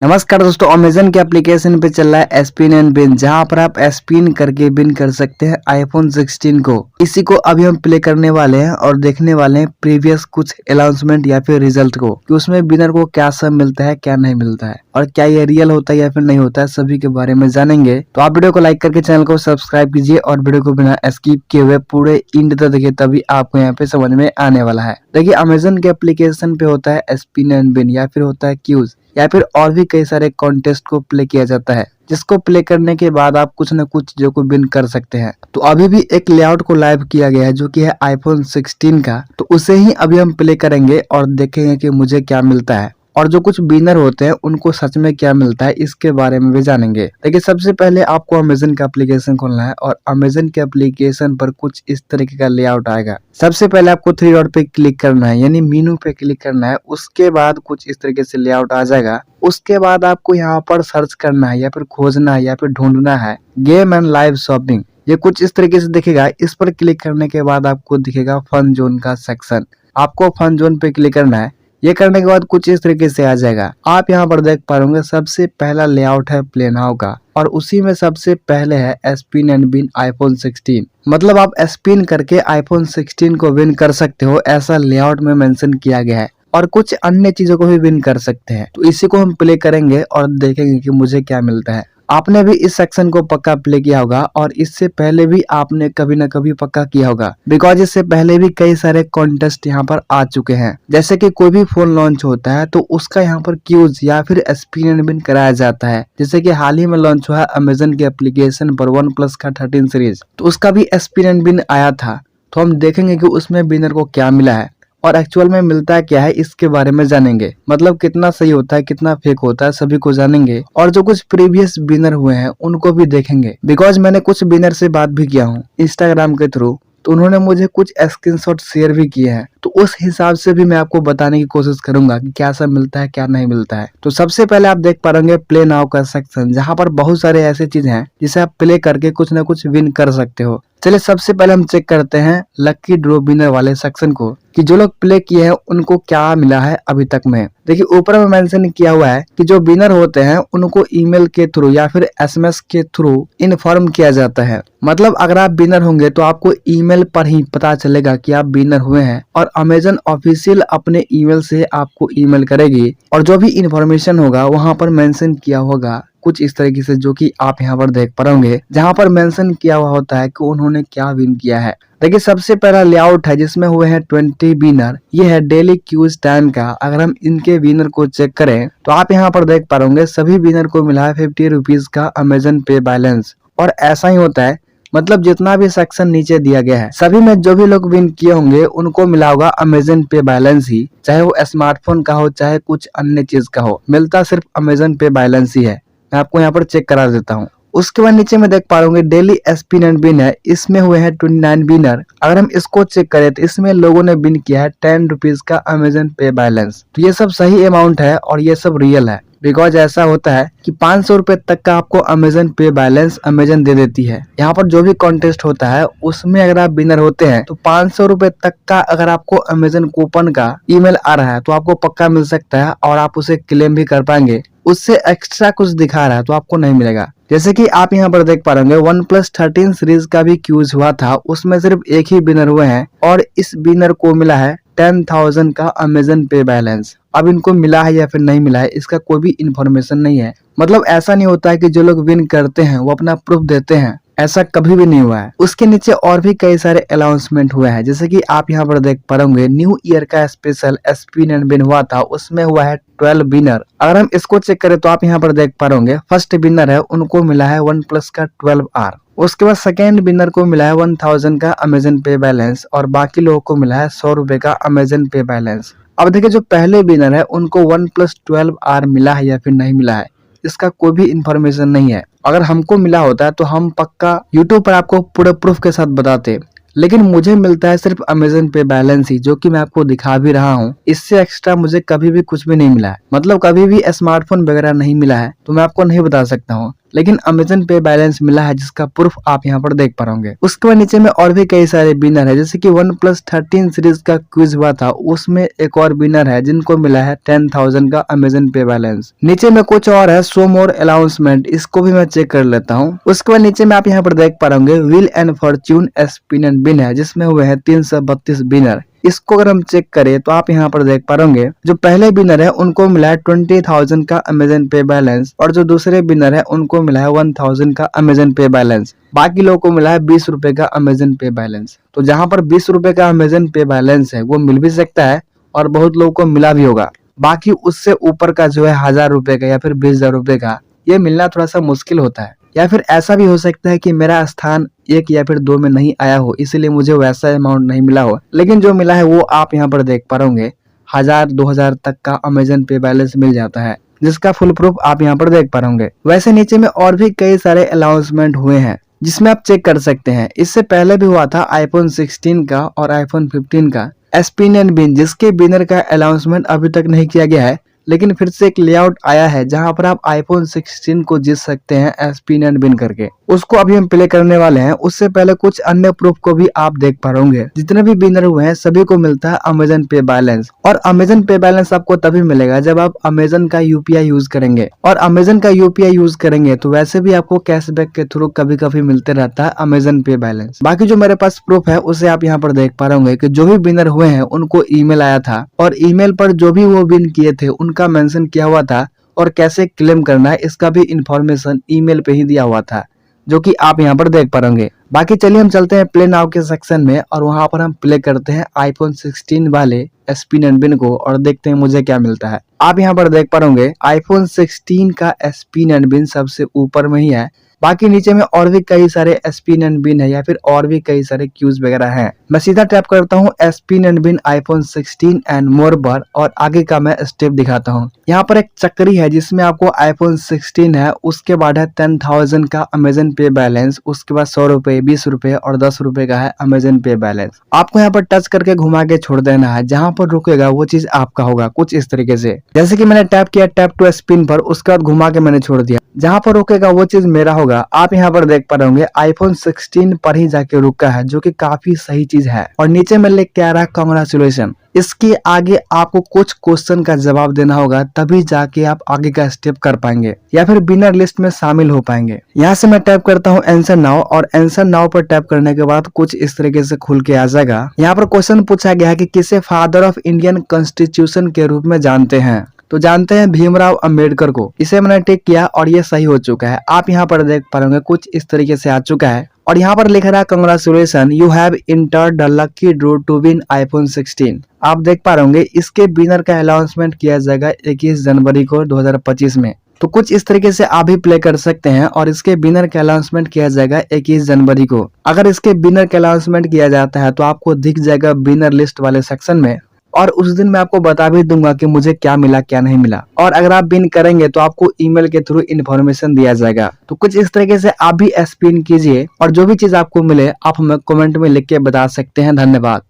नमस्कार दोस्तों, अमेजन के एप्लीकेशन पे चल रहा है स्पिन एंड बिन, जहां पर आप स्पिन करके बिन कर सकते हैं आईफोन 16 को। इसी को अभी हम प्ले करने वाले हैं और देखने वाले हैं प्रीवियस कुछ अनाउंसमेंट या फिर रिजल्ट को, कि उसमें बिनर को क्या सब मिलता है, क्या नहीं मिलता है, और क्या ये रियल होता है या फिर नहीं होता है, सभी के बारे में जानेंगे। तो आप वीडियो को लाइक करके चैनल को सब्सक्राइब कीजिए और वीडियो को बिना स्किप किए हुए पूरे एंड तक देखिए, तभी आपको यहाँ पे समझ में आने वाला है। देखिए, अमेजन के एप्लीकेशन पे होता है स्पिन एंड बिन या फिर होता है क्यूज या फिर और भी कई सारे कॉन्टेस्ट को प्ले किया जाता है, जिसको प्ले करने के बाद आप कुछ न कुछ चीजों को विन कर सकते हैं। तो अभी भी एक लेआउट को लाइव किया गया है जो कि है आईफोन 16 का, तो उसे ही अभी हम प्ले करेंगे और देखेंगे कि मुझे क्या मिलता है और जो कुछ विनर होते हैं उनको सच में क्या मिलता है, इसके बारे में भी जानेंगे। देखिए, सबसे पहले आपको अमेजन का एप्लीकेशन खोलना है और अमेजन के एप्लीकेशन पर कुछ इस तरीके का लेआउट आएगा। सबसे पहले आपको थ्री डॉट पे क्लिक करना है, यानी मेनू पे क्लिक करना है। उसके बाद कुछ इस तरीके से लेआउट आ जाएगा। उसके बाद आपको यहाँ पर सर्च करना है या फिर खोजना है या फिर ढूंढना है गेम एंड लाइव शॉपिंग। ये कुछ इस तरीके से दिखेगा। इस पर क्लिक करने के बाद आपको दिखेगा फन जोन का सेक्शन। आपको फन जोन पे क्लिक करना है। ये करने के बाद कुछ इस तरीके से आ जाएगा। आप यहाँ पर देख पा रहे सबसे पहला लेआउट है प्ले नाउ का, और उसी में सबसे पहले है स्पिन एंड बिन आईफोन 16। मतलब आप स्पिन करके आईफोन 16 को विन कर सकते हो, ऐसा लेआउट में मेंशन किया गया है। और कुछ अन्य चीजों को भी विन कर सकते हैं। तो इसी को हम प्ले करेंगे और देखेंगे कि मुझे क्या मिलता है। आपने भी इस सेक्शन को पक्का प्ले किया होगा और इससे पहले भी आपने कभी न कभी पक्का किया होगा, बिकॉज इससे पहले भी कई सारे कॉन्टेस्ट यहाँ पर आ चुके हैं। जैसे कि कोई भी फोन लॉन्च होता है तो उसका यहाँ पर क्यूज या फिर स्पिन एंड विन कराया जाता है। जैसे कि हाल ही में लॉन्च हुआ है अमेजन के एप्लीकेशन पर वन प्लस का 13 सीरीज, तो उसका भी स्पिन एंड विन आया था। तो हम देखेंगे कि उसमें विनर को क्या मिला है और एक्चुअल में मिलता क्या है, इसके बारे में जानेंगे। मतलब कितना सही होता है, कितना फेक होता है, सभी को जानेंगे। और जो कुछ प्रीवियस विनर हुए हैं उनको भी देखेंगे, बिकॉज मैंने कुछ विनर से बात भी किया हूँ इंस्टाग्राम के थ्रू, तो उन्होंने मुझे कुछ स्क्रीनशॉट शेयर भी किए हैं। तो उस हिसाब से भी मैं आपको बताने की कोशिश करूंगा कि क्या सब मिलता है, क्या नहीं मिलता है। तो सबसे पहले आप देख पाएंगे प्ले नाउ का सेक्शन, जहां पर बहुत सारे ऐसे चीज हैं जिसे आप प्ले करके कुछ न कुछ विन कर सकते हो। चलिए, सबसे पहले हम चेक करते हैं लकी ड्रॉ विनर वाले सेक्शन को, कि जो लोग प्ले किए हैं उनको क्या मिला है अभी तक में। देखिए, ऊपर में मेंशन किया हुआ है कि जो विनर होते हैं उनको ईमेल के थ्रू या फिर एसएमएस के थ्रू इन्फॉर्म किया जाता है। मतलब अगर आप विनर होंगे तो आपको ईमेल पर ही पता चलेगा कि आप विनर हुए हैं, और अमेजन ऑफिशियल अपने ईमेल से आपको ईमेल करेगी और जो भी इंफॉर्मेशन होगा वहां पर मेंशन किया होगा कुछ इस तरीके से, जो कि आप यहाँ पर देख पाओगे, जहाँ पर मेंशन किया हुआ होता है कि उन्होंने क्या विन किया है। देखिए, सबसे पहला लेआउट है जिसमें हुए हैं 20 विनर। ये है डेली क्यूज टाइम का। अगर हम इनके विनर को चेक करें तो आप यहाँ पर देख पाओगे सभी विनर को मिला है 50 रुपीज का अमेजन पे बैलेंस। और ऐसा ही होता है, मतलब जितना भी सेक्शन नीचे दिया गया है सभी में जो भी लोग विन किए होंगे उनको मिला होगा अमेजन पे बैलेंस ही, चाहे वो स्मार्टफोन का हो चाहे कुछ अन्य चीज का हो, मिलता सिर्फ अमेजन पे बैलेंस ही है। मैं आपको यहाँ पर चेक करा देता हूँ। उसके बाद नीचे में देख पा रहे डेली स्पिन एंड विन है, इसमें हुए हैं 29 विनर। अगर हम इसको चेक करें तो इसमें लोगों ने विन किया है 10 रुपीज का अमेजन पे बैलेंस। तो ये सब सही अमाउंट है और ये सब रियल है, बिकॉज ऐसा होता है कि 500 रुपए तक का आपको अमेजन पे बैलेंस अमेजन दे देती है। यहाँ पर जो भी कॉन्टेस्ट होता है उसमें अगर आप विनर होते हैं तो 500 रुपए तक का अगर आपको अमेजन कूपन का ईमेल आ रहा है तो आपको पक्का मिल सकता है और आप उसे क्लेम भी कर पाएंगे। उससे एक्स्ट्रा कुछ दिखा रहा है तो आपको नहीं मिलेगा। जैसे कि आप यहाँ पर देख पा रहे होंगे वन प्लस 13 सीरीज का भी क्यूज हुआ था, उसमें सिर्फ एक ही विनर हुए हैं और इस विनर को मिला है 10,000 का अमेजन पे बैलेंस। अब इनको मिला है या फिर नहीं मिला है इसका कोई भी इंफॉर्मेशन नहीं है। मतलब ऐसा नहीं होता है कि जो लोग विन करते हैं वो अपना प्रूफ देते हैं, ऐसा कभी भी नहीं हुआ है। उसके नीचे और भी कई सारे अनाउंसमेंट हुए हैं, जैसे कि आप यहाँ पर देख पा रहे न्यू ईयर का स्पेशल स्पिन एंड विन हुआ था, उसमें हुआ है 12 विनर। अगर हम इसको चेक करें तो आप यहाँ पर देख पा रहे फर्स्ट विनर है उनको मिला है वन प्लस का 12R। उसके बाद सेकेंड विनर को मिला है 1000 का अमेजन पे बैलेंस और बाकी लोगों को मिला है 100 रुपए का अमेजन पे बैलेंस। अब देखिए, जो पहले विनर है उनको वन प्लस 12R मिला है या फिर नहीं मिला है, इसका कोई भी इंफॉर्मेशन नहीं है। अगर हमको मिला होता तो हम पक्का यूट्यूब पर आपको पूरे प्रूफ के साथ बताते, लेकिन मुझे मिलता है सिर्फ अमेजन पे बैलेंस ही, जो कि मैं आपको दिखा भी रहा हूँ। इससे एक्स्ट्रा मुझे कभी भी कुछ भी नहीं मिला है। मतलब कभी भी स्मार्टफोन वगैरह नहीं मिला है, तो मैं आपको नहीं बता सकता हूँ। लेकिन अमेजन पे बैलेंस मिला है, जिसका प्रूफ आप यहाँ पर देख पा रहे होंगे। उसके बाद नीचे में और भी कई सारे विनर है, जैसे कि OnePlus 13 सीरीज का क्विज हुआ था, उसमें एक और विनर है जिनको मिला है 10,000 का अमेजन पे बैलेंस। नीचे में कुछ और है, शो मोर अनाउंसमेंट, इसको भी मैं चेक कर लेता हूँ। उसके बाद नीचे में आप यहाँ पर देख पा रहे होंगे wheel and fortune spin and bin है, जिसमें हुए हैं 332 विनर। इसको अगर हम चेक करें तो आप यहाँ पर देख पा रहे होंगे जो पहले विनर है उनको मिला है 20,000 का अमेजन पे बैलेंस, और जो दूसरे विनर है उनको मिला है 1,000 का अमेजन पे बैलेंस। बाकी लोगों को मिला है 20 रुपए का अमेजन पे बैलेंस। तो जहाँ पर 20 रुपए का अमेजन पे बैलेंस है वो मिल भी सकता है और बहुत लोगों को मिला भी होगा। बाकी उससे ऊपर का जो है 1,000 रुपए का या फिर 20,000 रुपए का, ये मिलना थोड़ा सा मुश्किल होता है। या फिर ऐसा भी हो सकता है कि मेरा स्थान 1 या फिर 2 में नहीं आया हो, इसलिए मुझे वैसा अमाउंट नहीं मिला हो। लेकिन जो मिला है वो आप यहाँ पर देख पा रहे होंगे 1,000-2,000 तक का अमेजन पे बैलेंस मिल जाता है, जिसका फुल प्रूफ आप यहाँ पर देख पा रहे होंगे। वैसे नीचे में और भी कई सारे अनाउंसमेंट हुए हैं जिसमें आप चेक कर सकते हैं। इससे पहले भी हुआ था iPhone 16 का और iPhone 15 का स्पिन एंड बिन, जिसके विनर का अनाउंसमेंट अभी तक नहीं किया गया है। लेकिन फिर से एक लेआउट आया है जहां पर आप iPhone 16 को जीत सकते हैं स्पिन एंड बिन करके। उसको अभी हम प्ले करने वाले हैं। उससे पहले कुछ अन्य प्रूफ को भी आप देख पा रहे होंगे। जितने भी विनर हुए हैं सभी को मिलता है अमेजन पे बैलेंस, और अमेजन पे बैलेंस आपको तभी मिलेगा जब आप अमेजन का UPI यूज करेंगे। और अमेजन का UPI यूज करेंगे तो वैसे भी आपको कैशबैक के थ्रू कभी कभी मिलते रहता है अमेजन पे बैलेंस। बाकी जो मेरे पास प्रूफ है उसे आप यहाँ पर देख पा रहे होंगे कि जो भी विनर हुए हैं उनको ईमेल आया था, और ईमेल पर जो भी वो विन किए थे उनका मेंशन किया हुआ था, और कैसे क्लेम करना है इसका भी इंफॉर्मेशन ईमेल पे ही दिया हुआ था, जो कि आप यहाँ पर देख पाएंगे। बाकी चलिए हम चलते हैं प्ले नाउ के सेक्शन में, और वहां पर हम प्ले करते हैं iPhone 16 वाले स्पिन एंड बिन को, और देखते हैं मुझे क्या मिलता है। आप यहाँ पर देख पाओगे iPhone 16 का स्पिन एंड बिन सबसे ऊपर में ही है। बाकी नीचे में और भी कई सारे स्पिन एंड बिन है या फिर और भी कई सारे क्यूज वगैरह हैं। मैं सीधा टैप करता हूँ spin and bin iPhone 16 and more पर, और आगे का मैं स्टेप दिखाता हूँ। यहाँ पर एक चक्री है जिसमें आपको iPhone 16 है, उसके बाद है 10,000 का अमेजन पे बैलेंस, उसके बाद 100 रुपए, 20 रुपए और 10 रुपए का है अमेजन पे बैलेंस। आपको यहाँ पर टच करके घुमा के छोड़ देना है, जहाँ पर रुकेगा वो चीज आपका होगा कुछ इस तरीके से। जैसे कि मैंने टैप किया टैप टू स्पिन पर, उसके बाद घुमा के मैंने छोड़ दिया, जहाँ पर रुकेगा वो चीज मेरा होगा। आप यहाँ पर देख पा रहे होंगे iPhone 16 पर ही जाके रुका है, जो कि काफी सही चीज है। और नीचे में लिख के आ रहा है कांग्रेचुलेशन। इसके आगे आपको कुछ क्वेश्चन का जवाब देना होगा, तभी जाके आप आगे का स्टेप कर पाएंगे या फिर विनर लिस्ट में शामिल हो पाएंगे। यहाँ से मैं टैप करता हूँ आंसर नाउ, और आंसर नाउ पर टैप करने के बाद कुछ इस तरीके से खुल के आ जाएगा। यहाँ पर क्वेश्चन पूछा गया है कि किसे फादर ऑफ इंडियन कॉन्स्टिट्यूशन के रूप में जानते हैं, तो जानते हैं भीमराव अंबेडकर को। इसे मैंने टिक किया और ये सही हो चुका है। आप यहाँ पर देख पा रहे होंगे कुछ इस तरीके से आ चुका है, और यहाँ पर लिख रहा है congratulation you have entered the lucky draw two win iPhone 16। आप देख पा रहे होंगे इसके विनर का अनाउंसमेंट किया जाएगा 21 जनवरी को 2025 में। तो कुछ इस तरीके से आप भी प्ले कर सकते हैं, और इसके विनर का अनाउंसमेंट किया जाएगा 21 जनवरी को। अगर इसके विनर का अनाउंसमेंट किया जाता है तो आपको दिख जाएगा विनर लिस्ट वाले सेक्शन में, और उस दिन मैं आपको बता भी दूंगा कि मुझे क्या मिला क्या नहीं मिला। और अगर आप विन करेंगे तो आपको ईमेल के थ्रू इन्फॉर्मेशन दिया जाएगा। तो कुछ इस तरीके से आप भी स्पिन कीजिए, और जो भी चीज आपको मिले आप हमें कमेंट में लिख के बता सकते हैं। धन्यवाद।